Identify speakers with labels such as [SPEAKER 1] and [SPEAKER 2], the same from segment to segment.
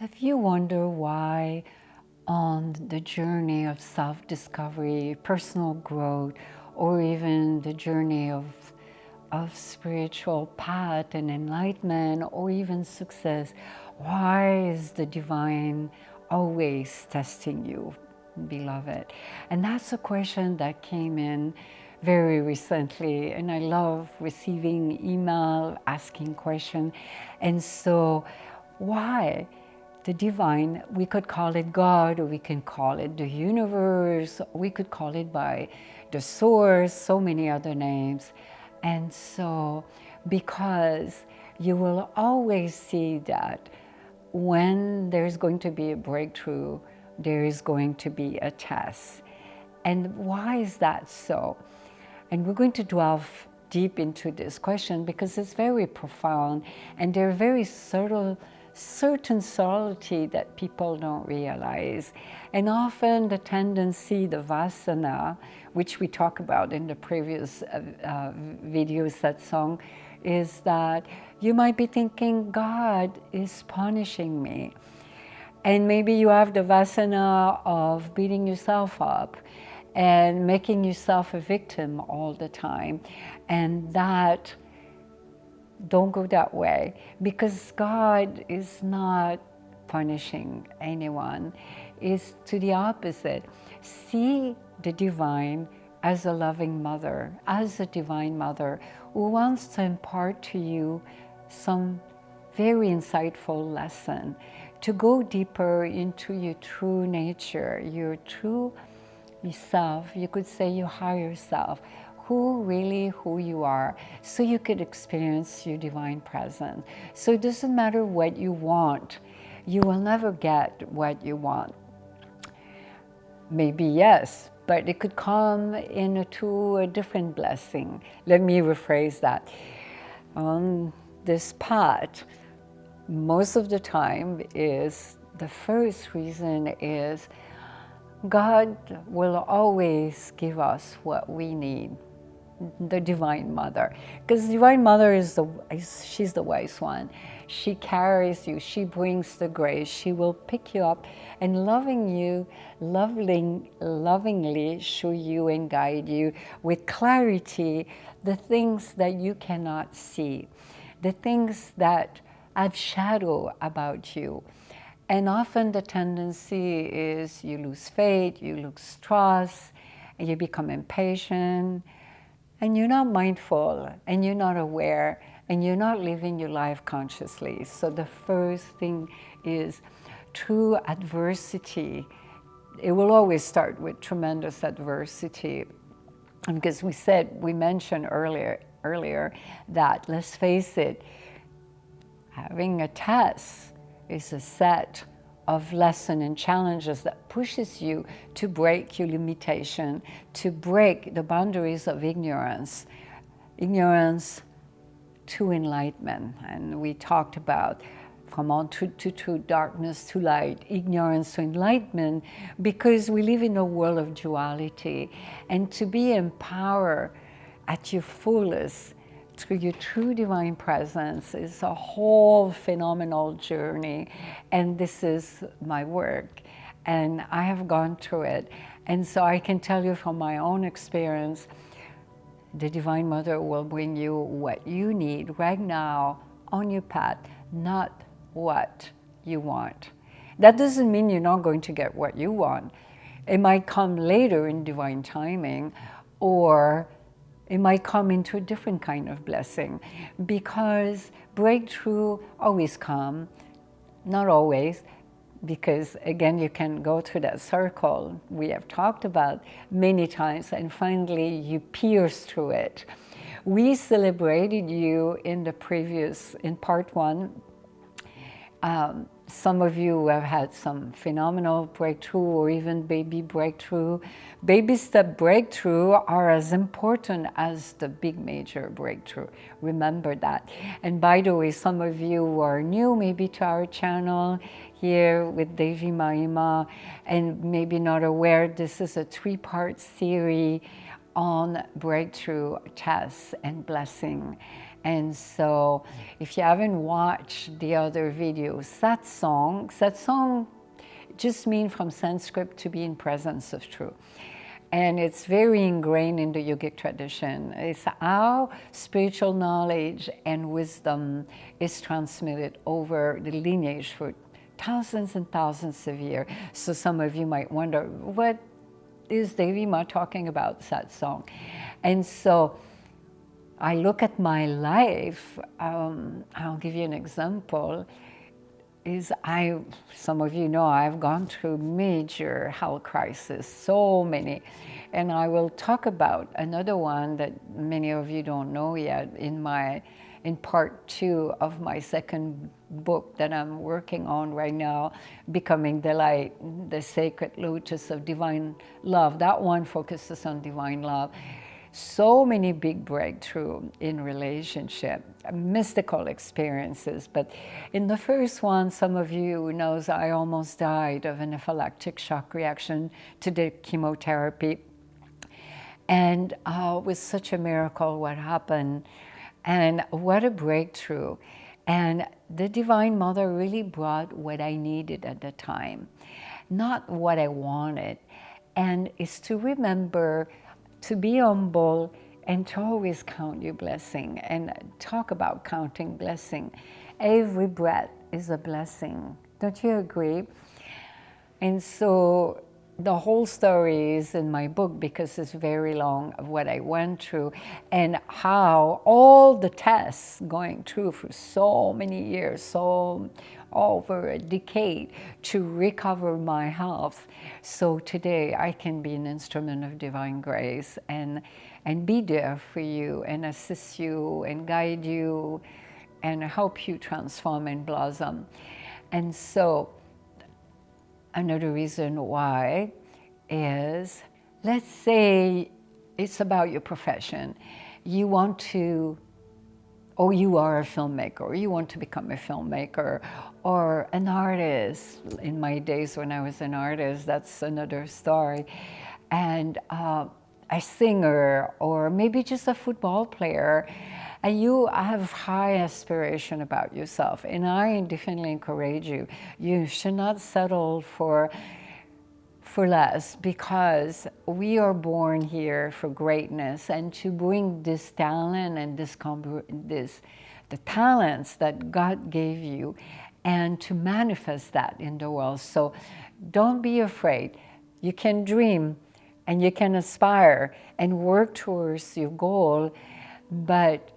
[SPEAKER 1] If you wonder why on the journey of self-discovery, personal growth, or even the journey of spiritual path and enlightenment, or even success, why is the divine always testing you, beloved? And that's a question that came in very recently, and I love receiving email asking questions. And so why? The divine, we could call it God, or we can call it the universe, we could call it by the source, so many other names. And so, because you will always see that when there's going to be a breakthrough, there is going to be a test. And why is that so? And we're going to delve deep into this question because it's very profound, and there are very certain subtlety that people don't realize. And often the tendency, the vasana, which we talk about in the previous video satsang, is that you might be thinking, God is punishing me. And maybe you have the vasana of beating yourself up and making yourself a victim all the time. And that, don't go that way, because God is not punishing anyone. It's to the opposite. See the divine as a loving mother, as a divine mother who wants to impart to you some very insightful lesson, to go deeper into your true nature, your true self, you could say your higher self, who you are, so you could experience your divine presence. So it doesn't matter what you want, you will never get what you want. Maybe yes, but it could come into a different blessing. Let me rephrase that. On this path, most of the time is, the first reason is God will always give us what we need. The Divine Mother, because the Divine Mother she's the wise one. She carries you, she brings the grace, she will pick you up and lovingly show you and guide you with clarity the things that you cannot see, the things that have shadow about you. And often the tendency is you lose faith, you lose trust, and you become impatient, and you're not mindful, and you're not aware, and you're not living your life consciously. So the first thing is, through adversity, it will always start with tremendous adversity. And because we mentioned earlier that, let's face it, having a test is a set of lessons and challenges that pushes you to break your limitation, to break the boundaries of ignorance to enlightenment. And we talked about from on to darkness to light, ignorance to enlightenment, because we live in a world of duality. And to be empowered at your fullest through your true divine presence is a whole phenomenal journey. And this is my work, and I have gone through it. And so I can tell you from my own experience, the Divine Mother will bring you what you need right now on your path, not what you want. That doesn't mean you're not going to get what you want. It might come later in divine timing, or it might come into a different kind of blessing, because breakthrough always come, not always, because again, you can go through that circle we have talked about many times, and finally you pierce through it. We celebrated you in part one. Some of you have had some phenomenal breakthrough, or even baby breakthrough. Baby step breakthrough are as important as the big major breakthrough. Remember that. And by the way, some of you are new maybe to our channel here with Devi Mayi Ma, and maybe not aware, this is a 3-part series on breakthrough tests and blessing. And so if you haven't watched the other videos, satsang just means from Sanskrit to be in presence of truth. And it's very ingrained in the yogic tradition. It's how spiritual knowledge and wisdom is transmitted over the lineage for thousands and thousands of years. So some of you might wonder, what is Devi Ma talking about, satsang? And so I look at my life, I'll give you an example, some of you know I've gone through major health crisis, so many. And I will talk about another one that many of you don't know yet in part 2 of my second book that I'm working on right now, Becoming the Light, the Sacred Lotus of Divine Love. That one focuses on divine love. So many big breakthrough in relationship, mystical experiences. But in the first one, some of you knows I almost died of an anaphylactic shock reaction to the chemotherapy. And it was such a miracle what happened. And what a breakthrough. And the Divine Mother really brought what I needed at the time, not what I wanted. And it's to remember to be humble and to always count your blessing and talk about counting blessing. Every breath is a blessing. Don't you agree? And so the whole story is in my book because it's very long of what I went through and how all the tests going through for so many years, so over a decade to recover my health. So today I can be an instrument of divine grace and be there for you and assist you and guide you and help you transform and blossom. And so another reason why is, let's say it's about your profession. You want to, or you are a filmmaker, or you want to become a filmmaker, or an artist. In my days when I was an artist, that's another story. And a singer, or maybe just a football player, and you have high aspiration about yourself. And I definitely encourage you, you should not settle for less, because we are born here for greatness and to bring this talent and the talents that God gave you and to manifest that in the world. So don't be afraid. You can dream and you can aspire and work towards your goal, but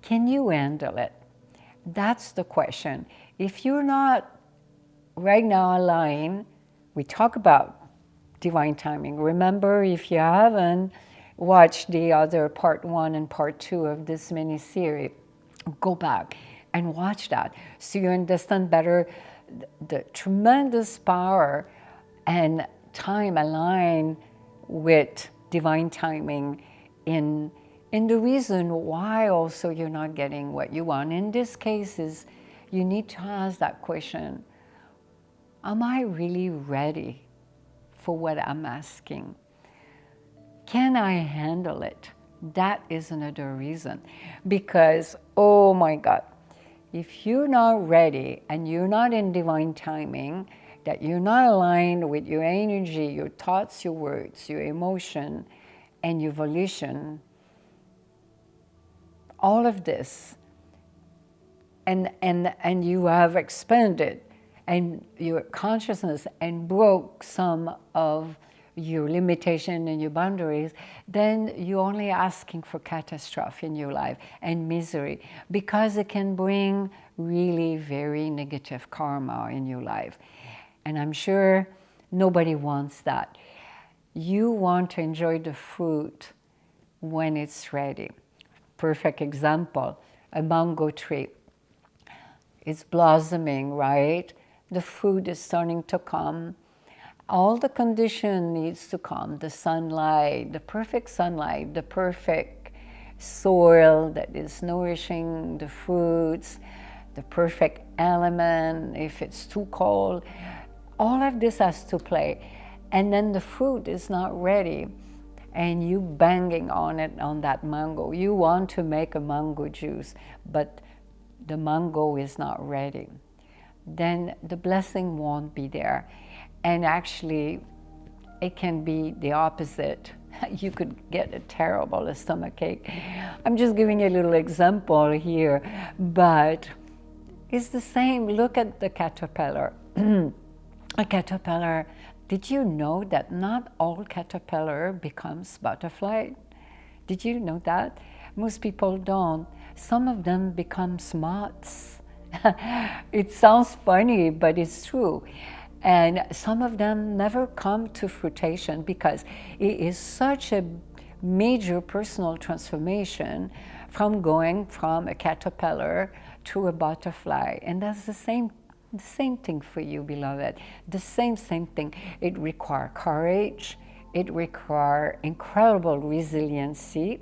[SPEAKER 1] can you handle it? That's the question. If you're not right now aligned, we talk about divine timing. Remember, if you haven't watched the other part 1 and part 2 of this mini-series, go back and watch that so you understand better the tremendous power and time aligned with divine timing in the reason why also you're not getting what you want. In this case is you need to ask that question, am I really ready for what I'm asking? Can I handle it? That is another reason. Because, oh my God, if you're not ready and you're not in divine timing, that you're not aligned with your energy, your thoughts, your words, your emotion, and your volition, all of this, and you have expanded and your consciousness and broke some of your limitation and your boundaries, then you're only asking for catastrophe in your life and misery, because it can bring really very negative karma in your life. And I'm sure nobody wants that. You want to enjoy the fruit when it's ready. Perfect example, a mango tree. It's blossoming, right? The fruit is starting to come. All the condition needs to come, the sunlight, the perfect soil that is nourishing the fruits, the perfect element, if it's too cold. All of this has to play. And then the fruit is not ready. and you banging on it, on that mango. You want to make a mango juice, but the mango is not ready. Then the blessing won't be there. And actually, it can be the opposite. You could get a terrible stomachache. I'm just giving you a little example here, but it's the same. Look at the caterpillar. A caterpillar, did you know that not all caterpillar becomes butterfly? Did you know that? Most people don't. Some of them become moths. It sounds funny, but it's true. And some of them never come to fruition because it is such a major personal transformation from going from a caterpillar to a butterfly. And that's the same thing for you, beloved. The same thing. It requires courage. It requires incredible resiliency.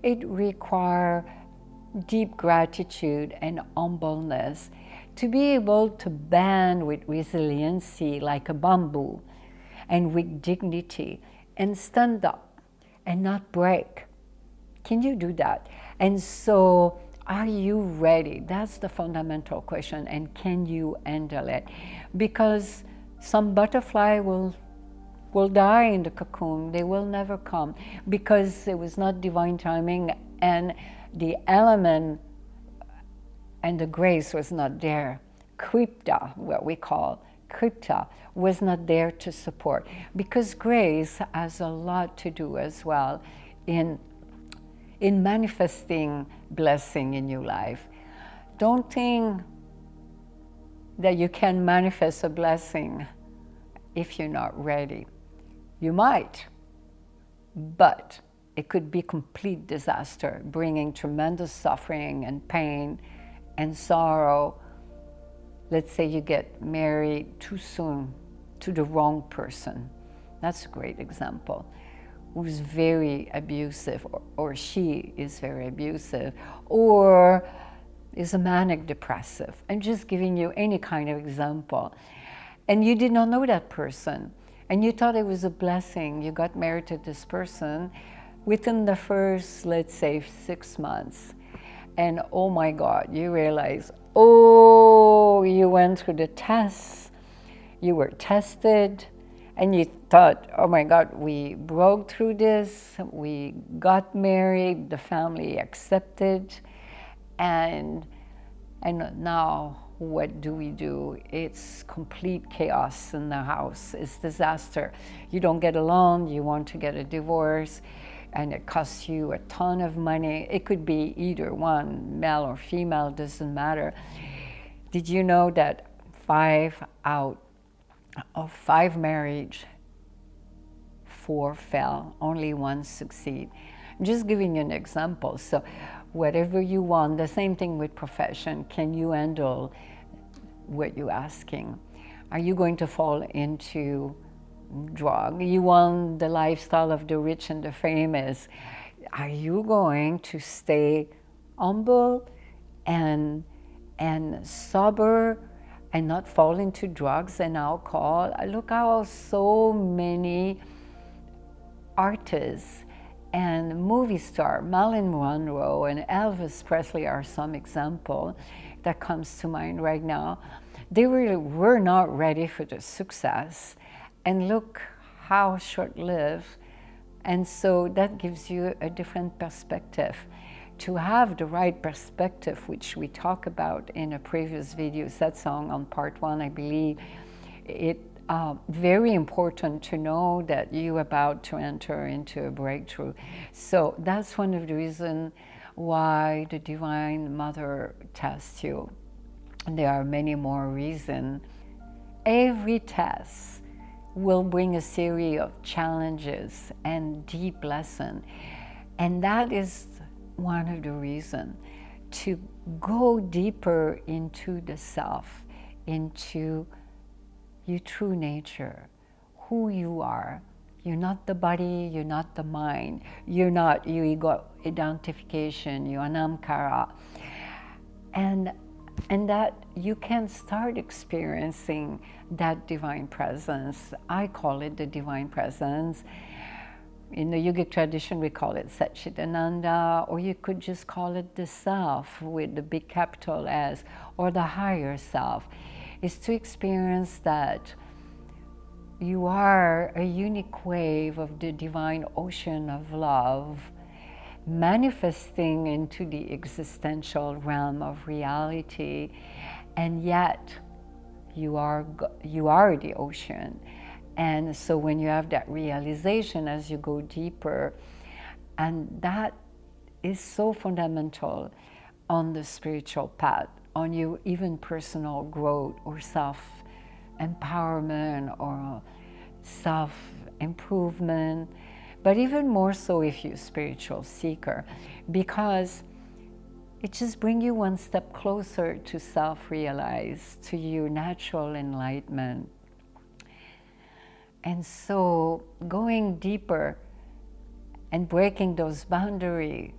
[SPEAKER 1] It requires deep gratitude and humbleness to be able to bend with resiliency like a bamboo and with dignity and stand up and not break. Can you do that? And so, are you ready? That's the fundamental question. And can you handle it? Because some butterfly will die in the cocoon. They will never come because it was not divine timing, and the element and the grace was not there. Crypta, what we call crypta, was not there to support, because grace has a lot to do as well in manifesting blessing in your life. Don't think that you can manifest a blessing if you're not ready. You might, but it could be complete disaster, bringing tremendous suffering and pain and sorrow. Let's say you get married too soon to the wrong person. That's a great example. Who's very abusive, or she is very abusive, or is a manic depressive. I'm just giving you any kind of example. And you did not know that person, and you thought it was a blessing. You got married to this person within the first, let's say, 6 months. And oh my God, you realize, oh, you went through the tests, you were tested, and you thought, oh my God, we broke through this, we got married, the family accepted, and now what do? It's complete chaos in the house. It's disaster. You don't get along, you want to get a divorce, and it costs you a ton of money. It could be either one, male or female, doesn't matter. Did you know that 5 out of 5 marriage, 4 fell, only 1 succeed? I'm just giving you an example. So whatever you want, the same thing with profession. Can you handle what you're asking? Are you going to fall into drug? You want the lifestyle of the rich and the famous. Are you going to stay humble and sober and not fall into drugs and alcohol? Look how so many artists and movie star Marilyn Monroe and Elvis Presley are some example that comes to mind right now. They really were not ready for the success, and look how short-lived. And so that gives you a different perspective. To have the right perspective, which we talk about in a previous video, satsang on part 1, I believe, it very important to know that you're about to enter into a breakthrough. So that's one of the reasons why the Divine Mother tests you. And there are many more reasons. Every test will bring a series of challenges and deep lessons. And that is one of the reasons to go deeper into the self, into your true nature, who you are. You're not the body, you're not the mind, you're not your ego identification, your anamkara. And that you can start experiencing that divine presence. I call it the divine presence. In the Yogic tradition, we call it Satchitananda, or you could just call it the self with the big capital S, or the higher self, is to experience that you are a unique wave of the divine ocean of love, manifesting into the existential realm of reality, and yet you are the ocean. And so when you have that realization as you go deeper, and that is so fundamental on the spiritual path, on your even personal growth or self-empowerment or self-improvement, but even more so if you're a spiritual seeker, because it just brings you one step closer to self-realize, to your natural enlightenment. And so going deeper and breaking those boundaries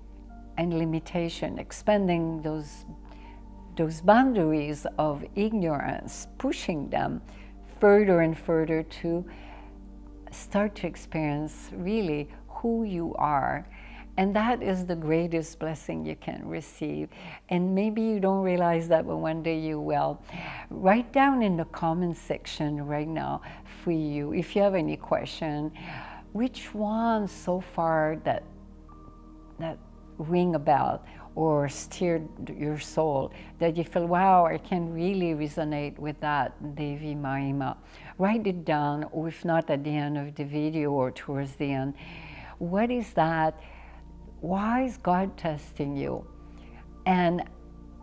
[SPEAKER 1] and limitation, expanding those boundaries of ignorance, pushing them further and further to start to experience really who you are. And that is the greatest blessing you can receive. And maybe you don't realize that, but one day you will. Write down in the comment section right now for you, if you have any question, which one so far that ring a bell or stirred your soul, that you feel, wow, I can really resonate with that, Devi Mayi Ma. Write it down, or if not at the end of the video or towards the end. What is that? Why is God testing you? And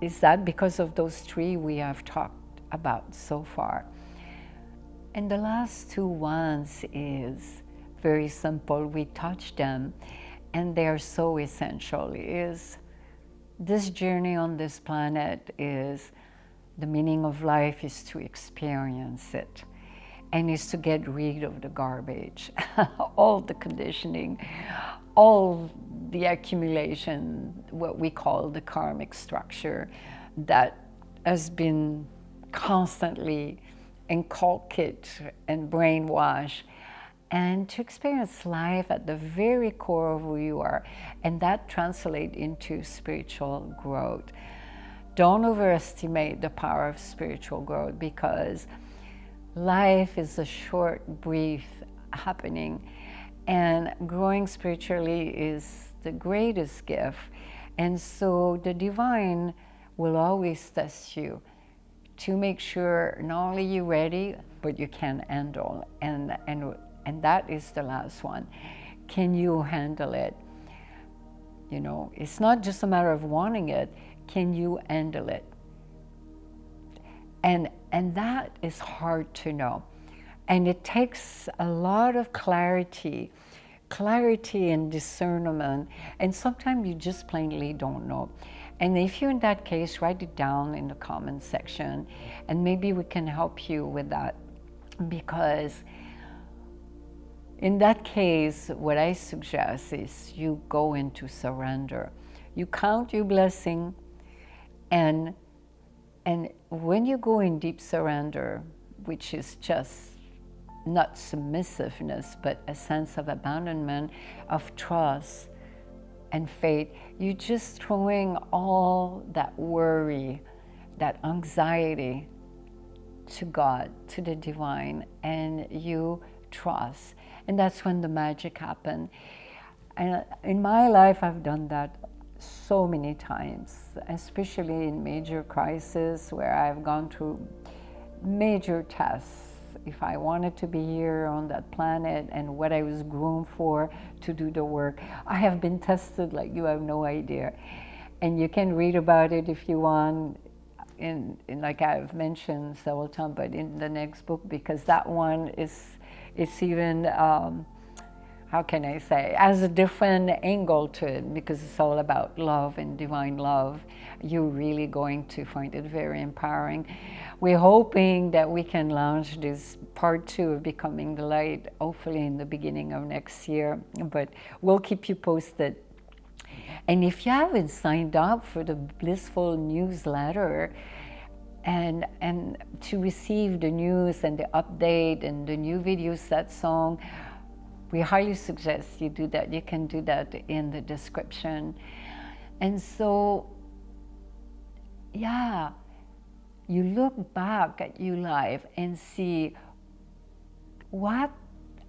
[SPEAKER 1] is that because of those three we have talked about so far? And the last two ones is very simple. We touch them, and they are so essential. Is this journey on this planet is the meaning of life is to experience it, and is to get rid of the garbage, all the conditioning, all the accumulation, what we call the karmic structure that has been constantly inculcated and brainwashed, and to experience life at the very core of who you are, and that translates into spiritual growth. Don't overestimate the power of spiritual growth, because life is a short, brief happening, and growing spiritually is the greatest gift. And so the divine will always test you to make sure not only you're ready, but you can handle. And that is the last one. Can you handle it? You know, it's not just a matter of wanting it. Can you handle it? And that is hard to know. And it takes a lot of clarity and discernment. And sometimes you just plainly don't know. And if you're in that case, write it down in the comment section, and maybe we can help you with that. Because in that case, what I suggest is you go into surrender. You count your blessing, and when you go in deep surrender, which is just not submissiveness, but a sense of abandonment, of trust and faith, you're just throwing all that worry, that anxiety to God, to the divine, and you trust. And that's when the magic happens. And in my life, I've done that so many times, especially in major crises where I've gone through major tests. If I wanted to be here on that planet and what I was groomed for to do the work, I have been tested like you have no idea. And you can read about it if you want, in like I've mentioned several times, but in the next book, because that one is even, how can I say, has a different angle to it, because it's all about love and divine love. You're really going to find it very empowering. We're hoping that we can launch this part 2 of Becoming the Light, hopefully in the beginning of next year, but we'll keep you posted. And if you haven't signed up for the Blissful newsletter, and to receive the news and the update and the new video satsang, We highly suggest you do that. You can do that in the description. And so, yeah, you look back at your life and see what,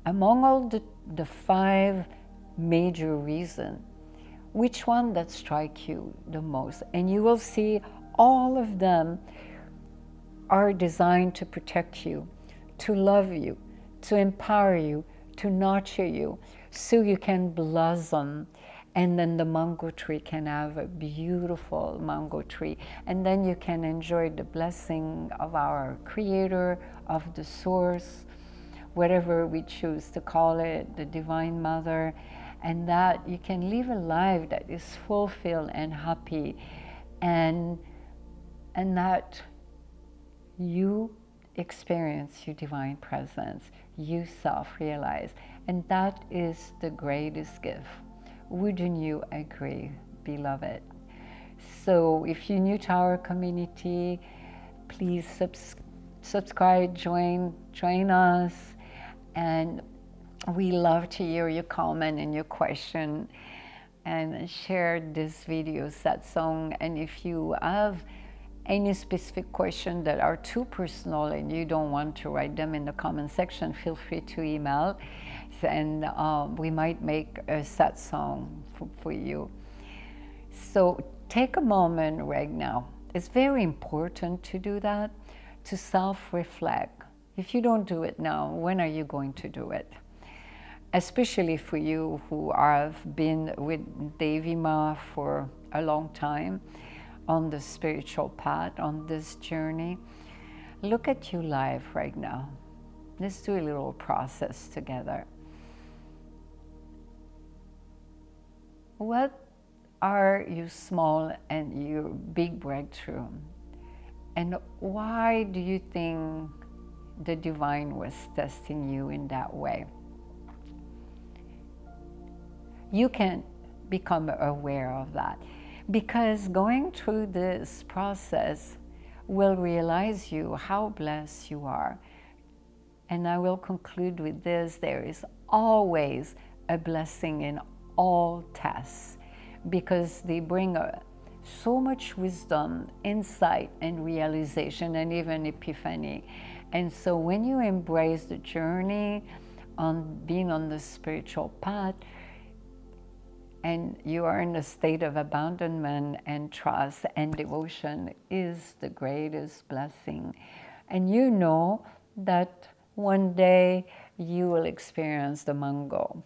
[SPEAKER 1] among all the 5 major reasons, which one that strike you the most. And you will see all of them are designed to protect you, to love you, to empower you, to nurture you, so you can blossom. And then the mango tree can have a beautiful mango tree. And then you can enjoy the blessing of our Creator, of the Source, whatever we choose to call it, the Divine Mother, and that you can live a life that is fulfilled and happy, and that you experience your divine presence, you self-realize, and that is the greatest gift. Wouldn't you agree, beloved? So if you're new to our community, please subscribe, join us, and we love to hear your comment and your question, and share this video, satsang. And if you have any specific question that are too personal and you don't want to write them in the comment section, feel free to email, and we might make a satsang for you. So take a moment right now. It's very important to do that, to self-reflect. If you don't do it now, when are you going to do it? Especially for you who have been with Devi Ma for a long time on the spiritual path, on this journey. Look at your life right now. Let's do a little process together. What are your small and your big breakthrough? And why do you think the divine was testing you in that way? You can become aware of that, because going through this process will realize you how blessed you are. And I will conclude with this: there is always a blessing in all tests, because they bring so much wisdom, insight, and realization, and even epiphany. And so when you embrace the journey on being on the spiritual path, and you are in a state of abandonment and trust and devotion, is the greatest blessing. And you know that one day you will experience the mango.